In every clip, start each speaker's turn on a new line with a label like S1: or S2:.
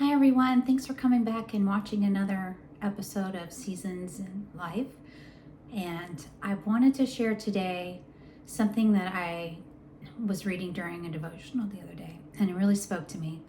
S1: Hi everyone, thanks for coming back and watching another episode of Seasons in Life. And I wanted to share today something that I was reading during a devotional the other day, and it really spoke to me.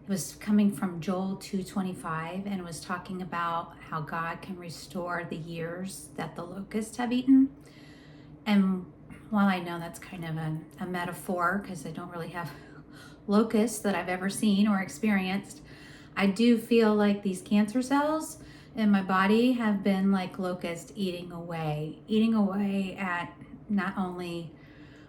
S1: It was coming from Joel 2:25, and it was talking about how God can restore the years that the locusts have eaten. And while I know that's kind of a metaphor, because I don't really have locusts that I've ever seen or experienced, I do feel like these cancer cells in my body have been like locusts eating away at not only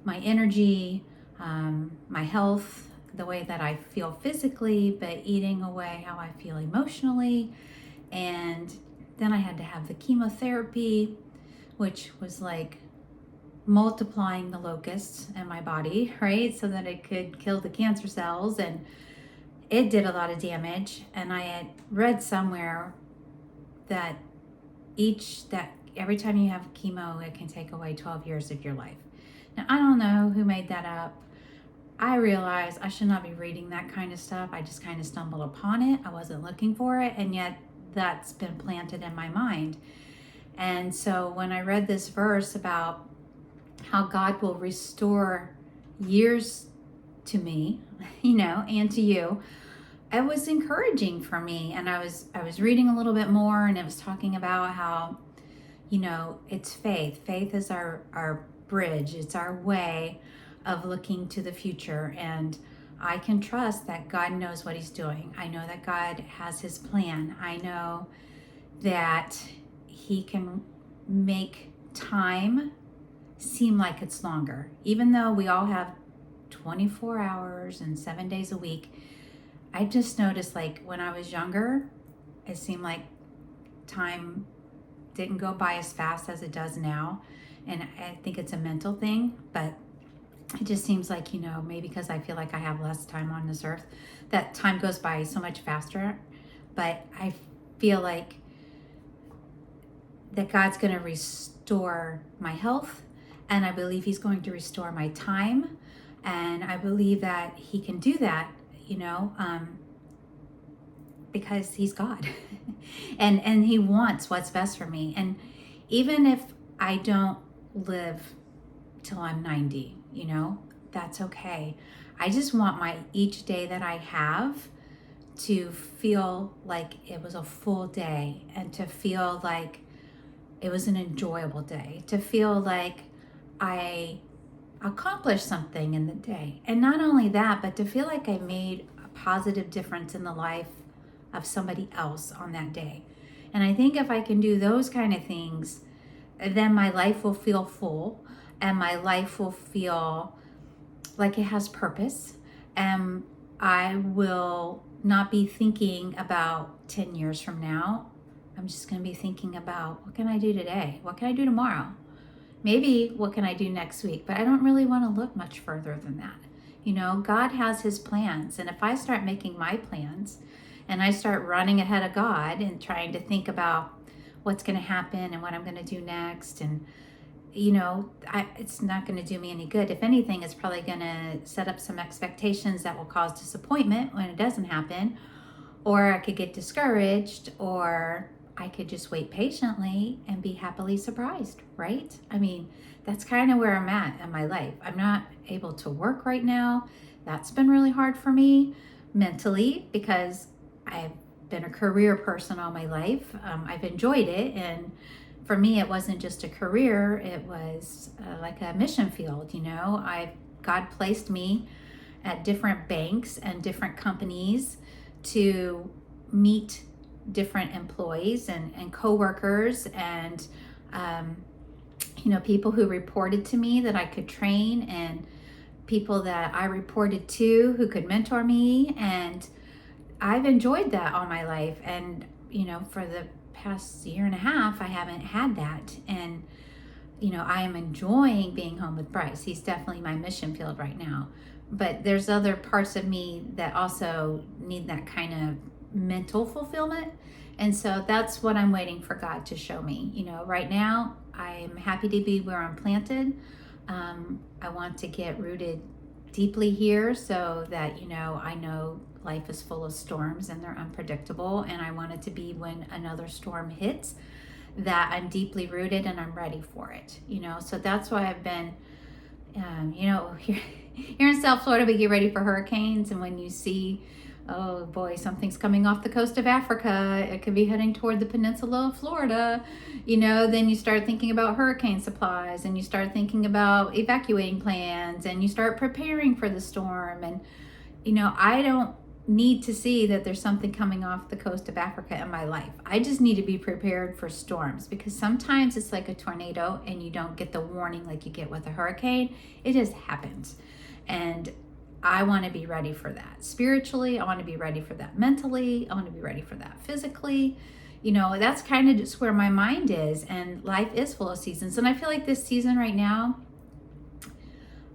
S1: my energy, my health, the way that I feel physically, but eating away how I feel emotionally. And then I had to have the chemotherapy, which was like multiplying the locusts in my body, right? So that it could kill the cancer cells, and it did a lot of damage. And I had read somewhere that every time you have chemo, it can take away 12 years of your life. Now, I don't know who made that up. I realized I should not be reading that kind of stuff. I just kind of stumbled upon it. I wasn't looking for it, and yet that's been planted in my mind. And so when I read this verse about how God will restore years to me, and to you, it was encouraging for me. And I was reading a little bit more, and it was talking about how, it's faith. Faith is our bridge. It's our way of looking to the future. And I can trust that God knows what he's doing. I know that God has his plan. I know that he can make time seem like it's longer, even though we all have 24 hours and 7 days a week. I just noticed, like, when I was younger, it seemed like time didn't go by as fast as it does now. And I think it's a mental thing, but it just seems like, maybe because I feel like I have less time on this earth, that time goes by so much faster. But I feel like that God's going to restore my health, and I believe he's going to restore my time. And I believe that he can do that, because he's God and he wants what's best for me. And even if I don't live till I'm 90, that's okay. I just want each day that I have to feel like it was a full day, and to feel like it was an enjoyable day, to feel like I accomplished something in the day. And not only that, but to feel like I made a positive difference in the life of somebody else on that day. And I think if I can do those kind of things, then my life will feel full, and my life will feel like it has purpose. And I will not be thinking about 10 years from now. I'm just going to be thinking about, what can I do today? What can I do tomorrow? Maybe what can I do next week? But I don't really want to look much further than that. God has his plans. And if I start making my plans, and I start running ahead of God and trying to think about what's going to happen and what I'm going to do next, and it's not going to do me any good. If anything, it's probably going to set up some expectations that will cause disappointment when it doesn't happen. Or I could get discouraged, or I could just wait patiently and be happily surprised, right? I mean, that's kind of where I'm at in my life. I'm not able to work right now. That's been really hard for me mentally, because I've been a career person all my life. I've enjoyed it. And for me, it wasn't just a career. It was like a mission field. God placed me at different banks and different companies to meet different employees and coworkers, and people who reported to me that I could train, and people that I reported to who could mentor me. And I've enjoyed that all my life. And for the past year and a half, I haven't had that. And I am enjoying being home with Bryce. He's definitely my mission field right now. But there's other parts of me that also need that kind of mental fulfillment. And so that's what I'm waiting for God to show me. Right now, I'm happy to be where I'm planted. I want to get rooted deeply here, so that, I know, life is full of storms and they're unpredictable. And I want it to be when another storm hits that I'm deeply rooted and I'm ready for it, So that's why I've been, here in South Florida, we get ready for hurricanes. And when you see, oh boy, something's coming off the coast of Africa, it could be heading toward the peninsula of Florida, then you start thinking about hurricane supplies and you start thinking about evacuating plans and you start preparing for the storm. And, I don't need to see that there's something coming off the coast of Africa in my life. I just need to be prepared for storms, because sometimes it's like a tornado and you don't get the warning like you get with a hurricane. It just happens. And I want to be ready for that. Spiritually, I want to be ready for that. Mentally, I want to be ready for that. Physically, that's kind of just where my mind is. And life is full of seasons. And I feel like this season right now,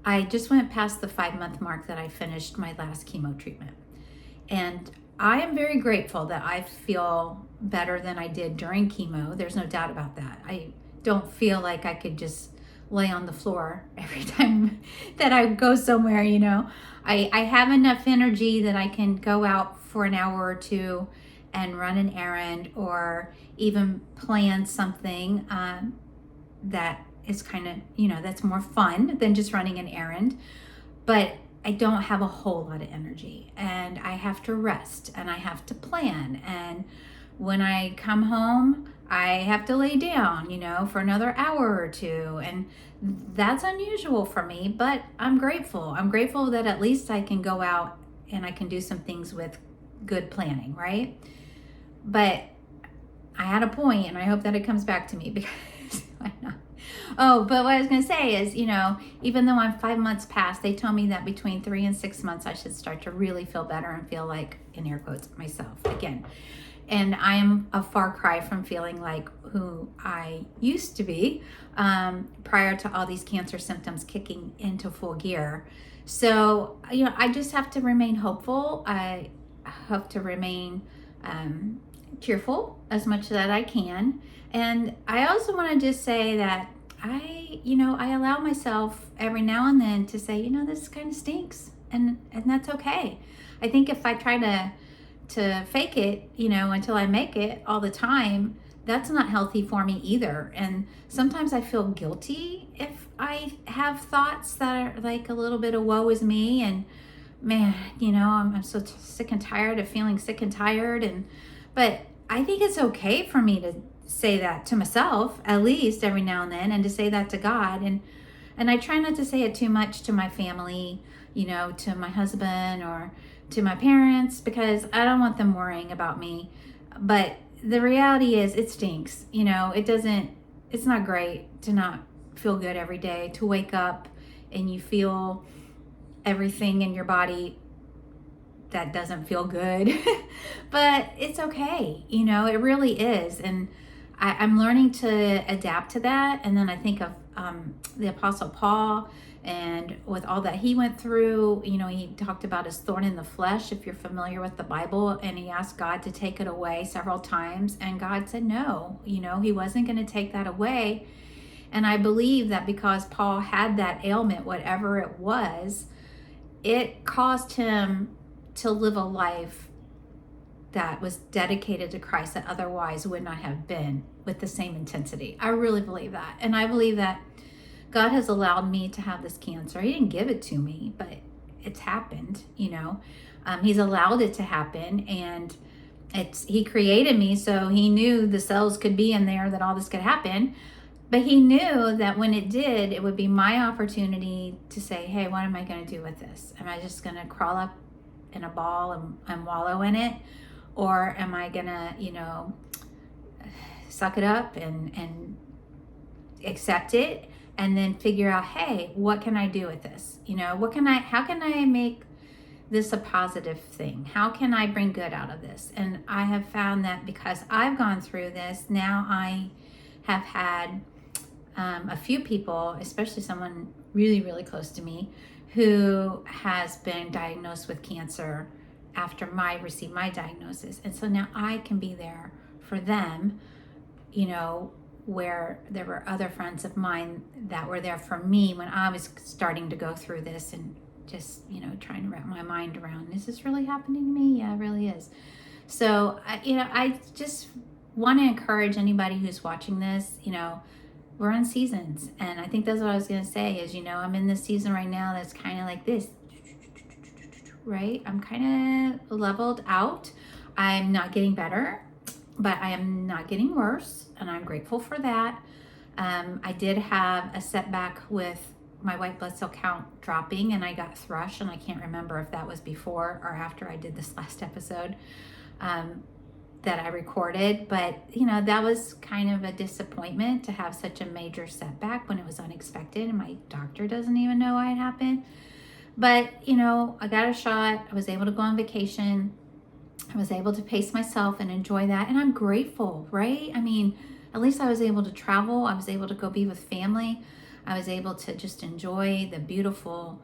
S1: I just went past the 5-month mark that I finished my last chemo treatment. And I am very grateful that I feel better than I did during chemo. There's no doubt about that. I don't feel like I could just lay on the floor every time that I go somewhere, I have enough energy that I can go out for an hour or two and run an errand, or even plan something that is kind of, that's more fun than just running an errand. But I don't have a whole lot of energy, and I have to rest and I have to plan. And when I come home, I have to lay down, for another hour or two. And that's unusual for me, but I'm grateful. I'm grateful that at least I can go out and I can do some things with good planning, right? But I had a point, and I hope that it comes back to me, because why not? Oh, but what I was going to say is, even though I'm 5 months past, they told me that between 3 and 6 months, I should start to really feel better and feel like, in air quotes, myself again. And I am a far cry from feeling like who I used to be prior to all these cancer symptoms kicking into full gear. So, I just have to remain hopeful. I hope to remain cheerful as much that I can. And I also want to just say that I allow myself every now and then to say, this kind of stinks, and that's okay. I think if I try to fake it, until I make it all the time, that's not healthy for me either. And sometimes I feel guilty if I have thoughts that are like a little bit of woe is me, and man, I'm so sick and tired of feeling sick and tired. But I think it's okay for me to say that to myself, at least every now and then, and to say that to God. And I try not to say it too much to my family, to my husband or to my parents, because I don't want them worrying about me. But the reality is, it stinks. It's not great to not feel good every day, to wake up and you feel everything in your body that doesn't feel good. But it's okay, it really is. And I'm learning to adapt to that. And then I think of the Apostle Paul, and with all that he went through, he talked about his thorn in the flesh, if you're familiar with the Bible, and he asked God to take it away several times, and God said no, he wasn't going to take that away. And I believe that because Paul had that ailment, whatever it was, it caused him to live a life that was dedicated to Christ that otherwise would not have been with the same intensity. I really believe that. And I believe that God has allowed me to have this cancer. He didn't give it to me, but it's happened, He's allowed it to happen, and He created me, so He knew the cells could be in there, that all this could happen. But He knew that when it did, it would be my opportunity to say, hey, what am I going to do with this? Am I just going to crawl up in a ball and wallow in it? Or am I going to, suck it up and accept it, and then figure out, hey, what can I do with this? How can I make this a positive thing? How can I bring good out of this? And I have found that because I've gone through this, now I have had a few people, especially someone really, really close to me, who has been diagnosed with cancer after I received my diagnosis. And so now I can be there for them, where there were other friends of mine that were there for me when I was starting to go through this and just, trying to wrap my mind around, is this really happening to me? Yeah, it really is. So, I just want to encourage anybody who's watching this, we're in seasons. And I think that's what I was going to say is, I'm in this season right now that's kind of like this, right? I'm kind of leveled out. I'm not getting better, but I am not getting worse. And I'm grateful for that. I did have a setback with my white blood cell count dropping, and I got thrush, and I can't remember if that was before or after I did this last episode that I recorded. But, that was kind of a disappointment to have such a major setback when it was unexpected, and my doctor doesn't even know why it happened. But, I got a shot. I was able to go on vacation. I was able to pace myself and enjoy that. And I'm grateful, right? I mean, at least I was able to travel. I was able to go be with family. I was able to just enjoy the beautiful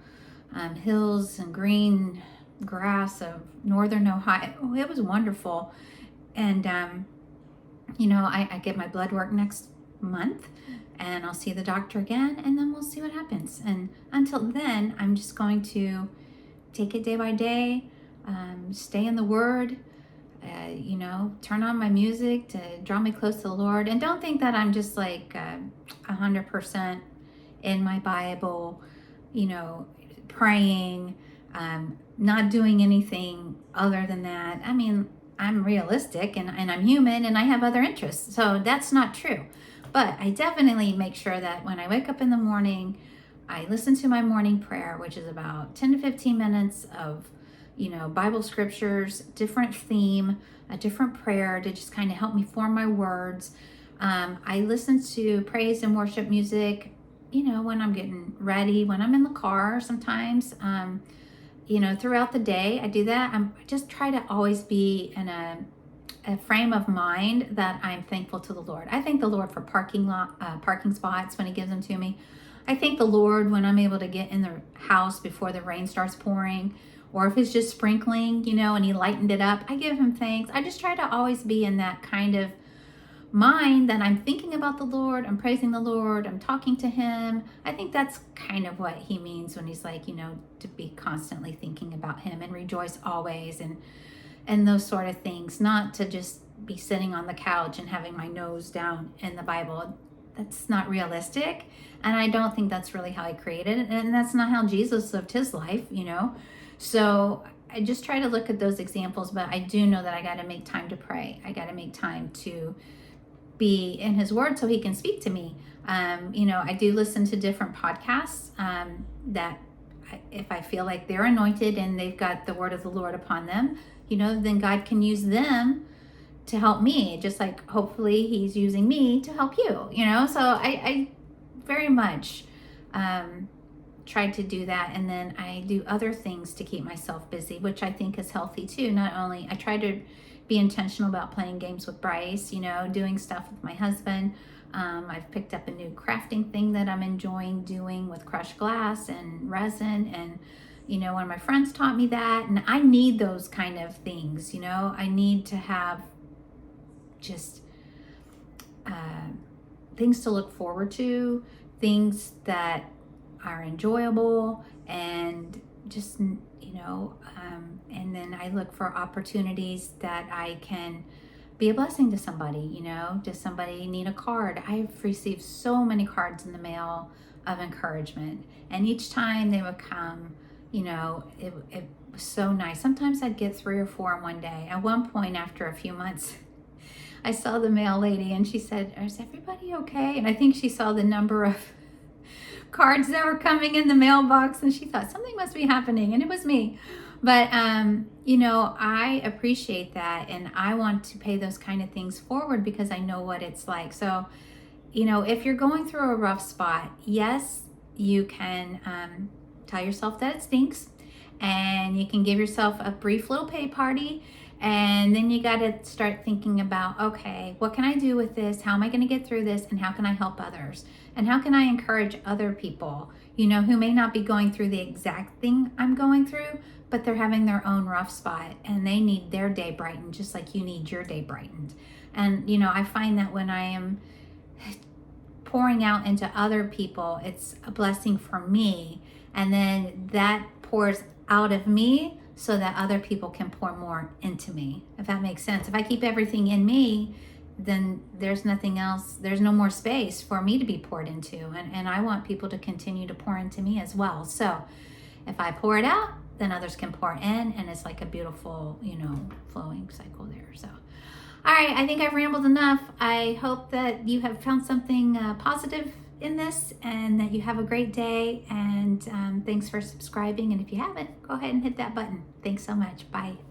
S1: hills and green grass of northern Ohio. It was wonderful. And, I get my blood work next month, and I'll see the doctor again, and then we'll see what happens. And until then, I'm just going to take it day by day, stay in the Word, turn on my music to draw me close to the Lord. And don't think that I'm just like 100% in my Bible, praying, not doing anything other than that. I mean, I'm realistic and I'm human and I have other interests. So that's not true. But I definitely make sure that when I wake up in the morning, I listen to my morning prayer, which is about 10 to 15 minutes of, Bible scriptures, different theme, a different prayer to just kind of help me form my words. I listen to praise and worship music, when I'm getting ready, when I'm in the car sometimes, throughout the day. I do that. I just try to always be in a frame of mind that I'm thankful to the Lord. I thank the Lord for parking spots when He gives them to me. I thank the Lord when I'm able to get in the house before the rain starts pouring, or if it's just sprinkling, and He lightened it up. I give Him thanks. I just try to always be in that kind of mind that I'm thinking about the Lord, I'm praising the Lord, I'm talking to Him. I think that's kind of what He means when He's like, to be constantly thinking about Him and rejoice always and those sort of things, not to just be sitting on the couch and having my nose down in the Bible. That's not realistic. And I don't think that's really how He created it. And that's not how Jesus lived His life, So I just try to look at those examples, but I do know that I got to make time to pray. I got to make time to be in His Word so He can speak to me. I do listen to different podcasts that if I feel like they're anointed and they've got the word of the Lord upon them, then God can use them to help me, just like hopefully He's using me to help you, So I very much try to do that. And then I do other things to keep myself busy, which I think is healthy too. Not only, I try to be intentional about playing games with Bryce, doing stuff with my husband. I've picked up a new crafting thing that I'm enjoying doing with crushed glass and resin. And, one of my friends taught me that. And I need those kind of things, I need to have just things to look forward to, things that are enjoyable, and just, and then I look for opportunities that I can be a blessing to somebody, does somebody need a card? I've received so many cards in the mail of encouragement, and each time they would come, it was so nice. Sometimes I'd get 3 or 4 in one day. At one point, after a few months, I saw the mail lady and she said, "Is everybody okay?" And I think she saw the number of cards that were coming in the mailbox and she thought something must be happening, and it was me. But I appreciate that, and I want to pay those kind of things forward because I know what it's like. So if you're going through a rough spot, yes, you can tell yourself that it stinks, and you can give yourself a brief little pay party. And then you got to start thinking about, okay, what can I do with this? How am I going to get through this? And how can I help others? And how can I encourage other people, who may not be going through the exact thing I'm going through, but they're having their own rough spot and they need their day brightened just like you need your day brightened. And, I find that when I am pouring out into other people, it's a blessing for me. And then that pours out of me so that other people can pour more into me, if that makes sense. If I keep everything in me, then there's nothing else, there's no more space for me to be poured into. And I want people to continue to pour into me as well. So if I pour it out, then others can pour in, and it's like a beautiful, flowing cycle there. So, all right, I think I've rambled enough. I hope that you have found something positive in this and that you have a great day. And thanks for subscribing. And if you haven't, go ahead and hit that button. Thanks so much. Bye.